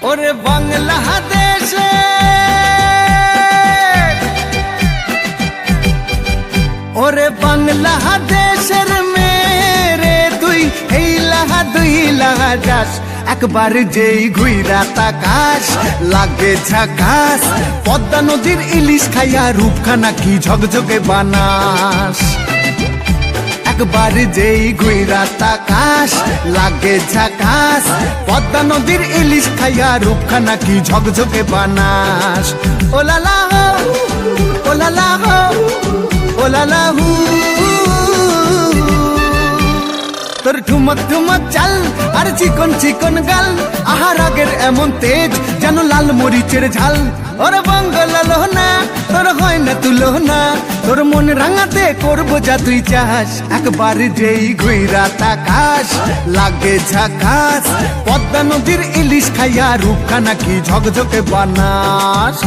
ওরে বাংলাদেশে ওরে বাংলাদেশের মেরে তুই এই লাহা দুই লাহা যাস একবার যেই ঘুইরা তাকাস লাগে ঝাকাস পদ্মা নদীর ইলিশ খাইয়া রূপখানা কি ঝকঝকে বানাস একবার যেই ঘুইরা তাকাস লাগে ঝাকাস পদ্মা নদীর ইলিশ খাইয়া রূপখানা কি ঝকঝকে বানাস ওলালা হো ওলালা হো ওলালা হু তোর ঠুমক ঠুমক চাল আর চিকন চিকন গাল আহার আগের এমন তেজ যেন লাল মরিচের ঝাল ওর বঙ্গলালো না তোর হয় না তুলো না তোর মন রাঙাতে করবো যা তুই চাস একবার যেই ঘুইরা তাকাস লাগে ঝাকাস পদ্মা নদীর ইলিশ খাইয়া রূপখানা কি ঝকঝকে বানাস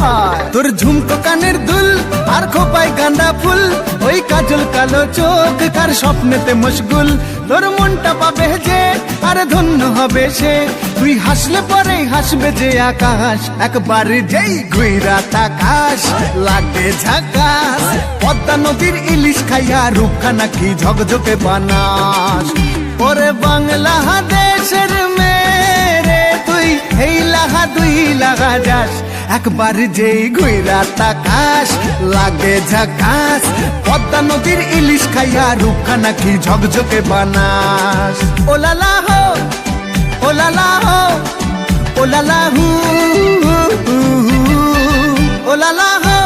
তোর ঝুমকো কানের দুল আর খোপায় গাঁদা ফুল ওই কাজল কালো চোখ কার স্বপ্নেতে মশগুল তোর মনটা পাবে যে আর ধন্য হবে সে তুই হাসলে পরে হাসবে যে আকাশ একবার যেই ঘুইরা তাকাস লাগে ঝাকাস পদ্মা নদীর ইলিশ খাইয়া রূপখানা কি ঝকঝকে বানাস ওরে বাংলাদেশের মেরে তুই এই লাহা দুই লাহা যাস একবার যেই ঘুইরা তাকাস লাগে ঝাকাস পদ্মা নদীর ইলিশ খাইয়া রূপখানা কি ঝকঝকে বানাস ওলালা হো ওলালা হো ওলালা হু ওলালা হো